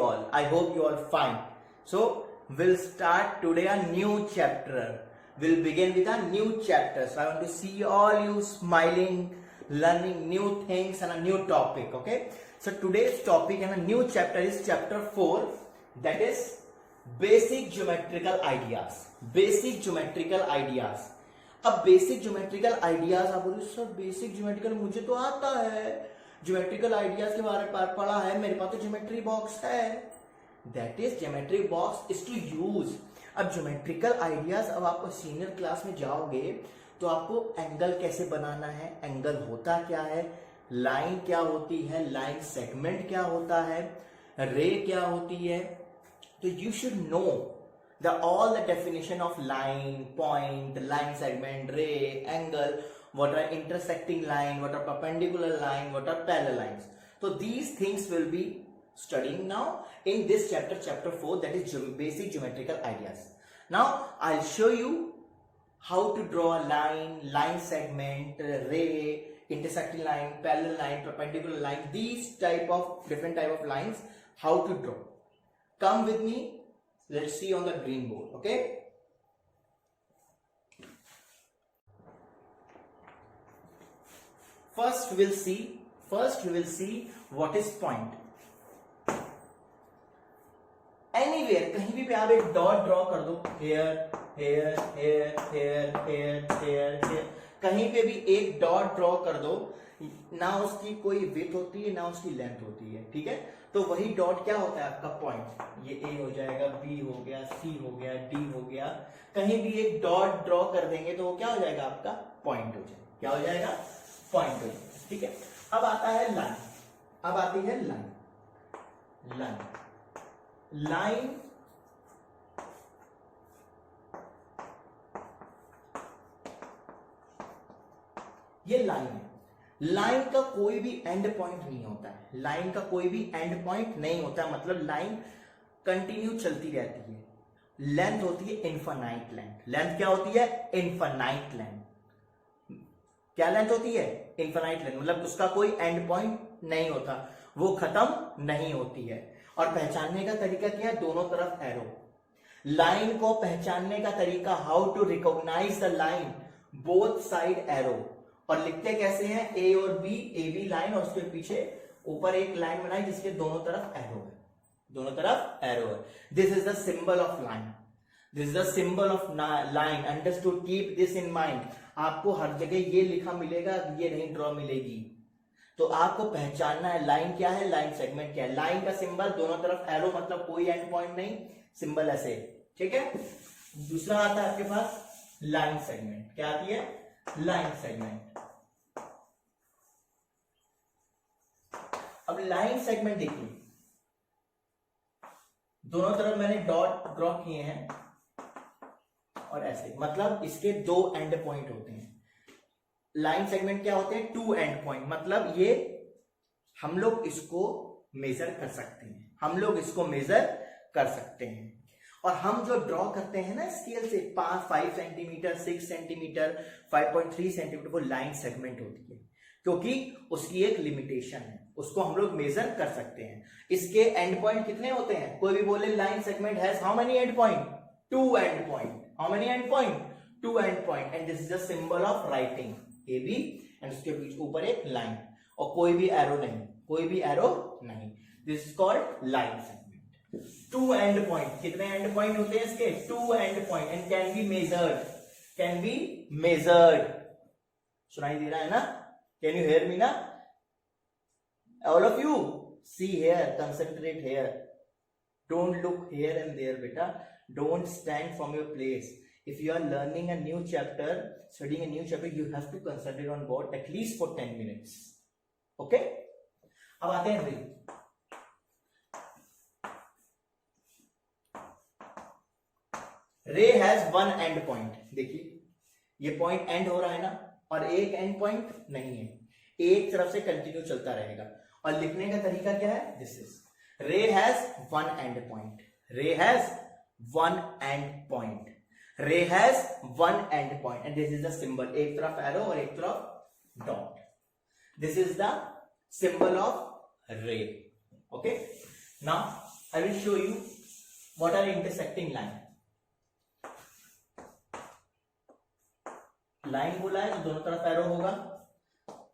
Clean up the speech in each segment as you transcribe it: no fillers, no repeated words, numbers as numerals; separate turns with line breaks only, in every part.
all? I hope you all fine. So we'll start today a new chapter. We'll begin with a new chapter. So I want to see all you smiling, learning new things and a new topic. Okay. So today's topic and a new chapter is chapter 4. That is basic geometrical ideas. Basic geometrical ideas. अब basic geometrical ideas आप बोलो sir basic geometrical मुझे तो आता है, geometrical ideas के बारे में पढ़ा है, मेरे पास तो ज्योमेट्री बॉक्स है. That is geometry box is to use. अब ज्योमेट्रिकल आइडियाज, अब आपको सीनियर क्लास में जाओगे तो आपको एंगल कैसे बनाना है, एंगल होता क्या है, लाइन क्या होती है, लाइन सेगमेंट क्या होता है, रे क्या होती है. तो you should know all the definition of line, point, line segment, ray, angle, what are intersecting line, what are perpendicular line, what are parallel lines. So these things will be studying now in this chapter, chapter 4, that is basic geometrical ideas. Now I'll show you how to draw a line, line segment, ray, intersecting line, parallel line, perpendicular line, these different type of lines, how to draw. Come with me. Let's see on the green board. Okay. First we will see what is point. Anywhere, कहीं भी आप एक dot draw कर दो, here, here, here, here, here, here, here, कहीं पे भी एक डॉट ड्रॉ कर दो, ना उसकी कोई विड्थ होती है ना उसकी लेंथ होती है. ठीक है, तो वही डॉट क्या होता है आपका पॉइंट. ये ए हो जाएगा, बी हो गया, सी हो गया, डी हो गया, कहीं भी एक डॉट ड्रॉ कर देंगे तो वो क्या हो जाएगा आपका पॉइंट हो जाएगा. क्या हो जाएगा? पॉइंट हो जाएगा. ठीक है, अब आता है लाइन. अब आती है लाइन. लाइन ये लाइन है. लाइन का कोई भी एंड पॉइंट नहीं होता है. लाइन का कोई भी एंड पॉइंट नहीं होता है, मतलब लाइन कंटिन्यू चलती रहती है. लेंथ होती है इनफाइनाइट लेंथ. लेंथ क्या होती है? Infinite length. क्या लेंथ होती है? इनफाइनाइट लेंथ, मतलब उसका कोई एंड पॉइंट नहीं होता, वो खत्म नहीं होती है. और पहचानने का तरीका क्या है? दोनों तरफ एरो. लाइन को पहचानने का तरीका, how to recognise the line, both side arrow. और लिखते कैसे हैं? ए और बी, ए बी लाइन, और उसके पीछे ऊपर एक लाइन बनाई जिसके दोनों तरफ एरो है. दोनों तरफ एरो है. This is the symbol of line. This is the symbol of line. Understood? Keep this in mind. आपको हर जगह ये लिखा मिलेगा, ये नहीं ड्रॉ मिलेगी. तो आपको पहचानना है लाइन क्या है, लाइन सेगमेंट क्या है. लाइन का सिंबल दोनों तरफ एरो, मतलब कोई एंड पॉइंट नहीं, सिंबल ऐसे. ठीक है. दूसरा आता है आपके पास लाइन सेगमेंट. क्या आती है? Line segment. अब लाइन सेगमेंट देखिए, दोनों तरफ मैंने डॉट ड्रॉ किए हैं और ऐसे, मतलब इसके दो एंड पॉइंट होते हैं. लाइन सेगमेंट क्या होते हैं? Two end point. मतलब ये हम लोग इसको मेजर कर सकते हैं, हम लोग इसको मेजर कर सकते हैं. और हम जो ड्रॉ करते हैं ना स्केल से 5 सेंटीमीटर, 6 सेंटीमीटर, 5.3 सेंटीमीटर, वो लाइन सेगमेंट होती है, क्योंकि उसकी एक लिमिटेशन है, उसको हम लोग मेजर कर सकते हैं. इसके एंड पॉइंट कितने होते हैं? कोई भी बोले line segment has how many end point? 2 end point. How many end point? 2 end point. And this is the symbol of writing A B, and उसके बीच ऊपर एक लाइन, और कोई भी एरो नहीं, कोई भी एरो नहीं. This is called line segment. 2 end point. कितने एंड पॉइंट होते हैं इसके? 2 end point. And can be measured. Can be measured. सुनाई दे रहा है ना? कैन यू हेयर मी ना? All of you, see here, concentrate here. Don't look here and there, beta. Don't stand from your place. If you are learning a new chapter, studying a new chapter, you have to concentrate on board at least for 10 minutes. Okay? अब आते हैं रे. रे has one and point. देखिए ये point and हो रहा है ना, और एक एंड पॉइंट नहीं है, एक तरफ से कंटिन्यू चलता रहेगा. और लिखने का तरीका क्या है? दिस इज रे हैज वन एंड पॉइंट. रे हैज वन एंड पॉइंट. रे has one and point. And this is the symbol. एक तरफ एरो और एक तरफ dot. This is the symbol of रे. Okay. Now I will show you what are intersecting line. Line बोला है तो दोनों तरफ एरो होगा.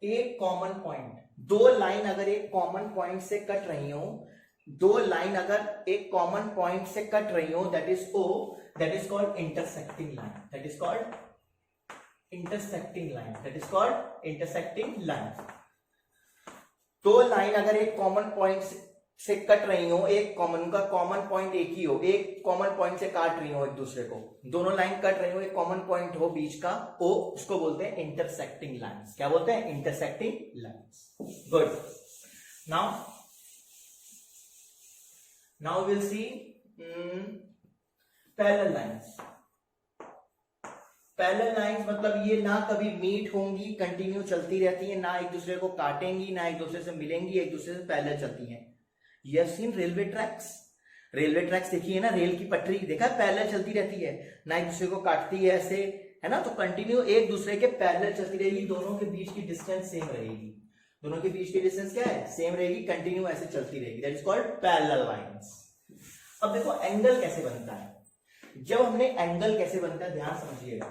एक कॉमन पॉइंट, दो लाइन अगर एक कॉमन पॉइंट से कट रही हो, दो लाइन अगर एक कॉमन पॉइंट से कट रही हो, that is O, that is called intersecting line. That is called intersecting line. That is called intersecting line. दो लाइन अगर एक कॉमन पॉइंट से कट रही हो, एक कॉमन का कॉमन पॉइंट एक ही हो, एक कॉमन पॉइंट से काट रही हो एक दूसरे को, दोनों लाइन कट रही हो, एक कॉमन पॉइंट हो बीच का O, उसको बोलते हैं इंटरसेक्टिंग लाइंस. क्या बोलते हैं? Intersecting lines. Good. Now will see parallel lines. Parallel lines मतलब ये ना कभी मीट होंगी, कंटिन्यू चलती रहती है, ना एक दूसरे को काटेंगी, ना एक दूसरे से मिलेंगी, एक दूसरे से पैरेलल चलती हैं. You have seen railway tracks. Railway tracks देखिए ना, रेल की पटरी देखा, पैरेलल चलती रहती है, ना एक दूसरे को काटती है ऐसे, है ना. तो कंटिन्यू एक दूसरे के पैरेलल चलती रहेगी, दोनों के बीच की डिस्टेंस सेम रहेगी. दोनों के बीच की डिस्टेंस क्या है? सेम रहेगी, कंटिन्यू ऐसे चलती रहेगी. That is called parallel lines. अब देखो एंगल कैसे बनता है. जब हमने एंगल कैसे बनता है ध्यान समझिएगा.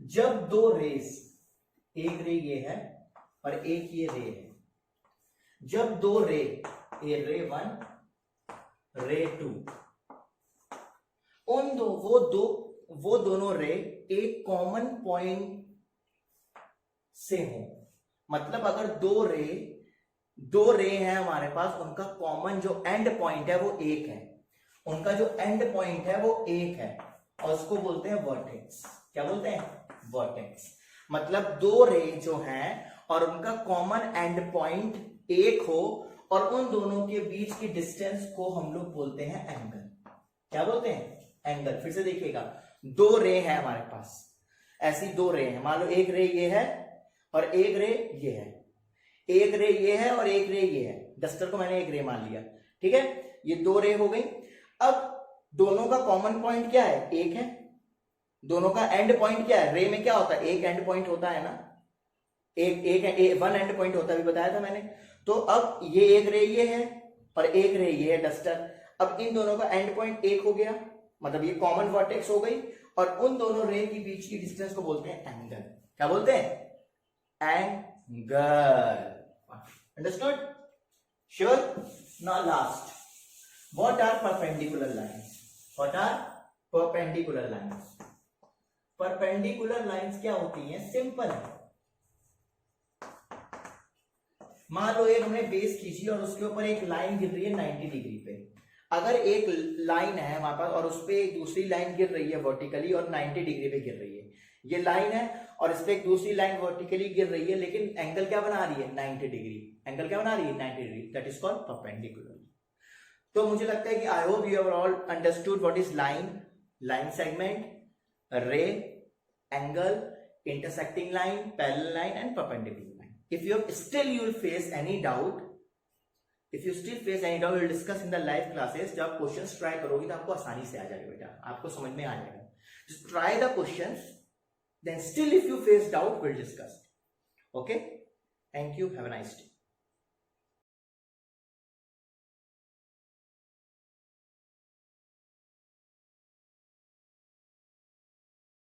जब दो रेस, एक रे ये है और एक ये रे है, जब दो रे, ए रे 1, रे 2, वो दोनों रे एक कॉमन पॉइंट से हो, मतलब अगर दो रे हैं हमारे पास, उनका कॉमन जो एंड पॉइंट है वो एक है, उनका जो एंड पॉइंट है वो एक है, और उसको बोलते हैं वर्टेक्स. क्या बोलते हैं? वर्टेक्स. मतलब दो रे जो हैं और उनका कॉमन एंड पॉइंट एक हो, और उन दोनों के बीच की डिस्टेंस को हम लोग बोलते हैं एंगल. क्या बोलते हैं? एंगल. फिर से देखिएगा, दो रे हैं हमारे पास, ऐसी दो रे हैं. मान लो एक रे ये है और एक रे ये है, एक रे ये है और एक रे ये है. डस्टर को मैंने एक रे मान लिया, ठीक है. ये दो रे हो गई. अब दोनों का कॉमन पॉइंट क्या है? एक है. दोनों का एंड पॉइंट क्या है? रे में क्या होता है? एक एंड पॉइंट होता है ना, वन एंड पॉइंट होता है, भी बताया था मैंने. तो अब ये एक रे ये है और एक रे ये है डस्टर. अब इन दोनों का एंड पॉइंट एक हो गया, मतलब ये कॉमन वर्टेक्स हो गई, और उन दोनों रे के बीच की डिस्टेंस को बोलते हैं एंगल. क्या बोलते हैं? Angle. Understood? Sure. Now last, what are perpendicular lines? What are perpendicular lines? Perpendicular lines क्या होती हैं? सिंपल है. मान लो एक हमने बेस खींची और उसके ऊपर एक लाइन गिर रही है 90 डिग्री पे. अगर एक लाइन है हमारे पास और उस पर एक दूसरी लाइन गिर रही है वर्टिकली और 90 डिग्री पे गिर रही है, ये लाइन है और इस पे एक दूसरी लाइन वर्टिकली गिर रही है, लेकिन एंगल क्या बना रही है? 90 डिग्री. एंगल क्या बना रही है? 90 degree. That is called perpendicular. तो मुझे लगता है कि I hope you have all understood what is line, line segment, रे, angle, intersecting line, parallel line and perpendicular line. If you will face any doubt, we'll discuss in the live classes. जब आप questions try करोगे तो आपको आसानी से आ जाएगा बेटा, आपको समझ में आ जाएगा. Just try the questions, then still if you face doubt, we'll discuss. Okay? Thank you. Have a nice day.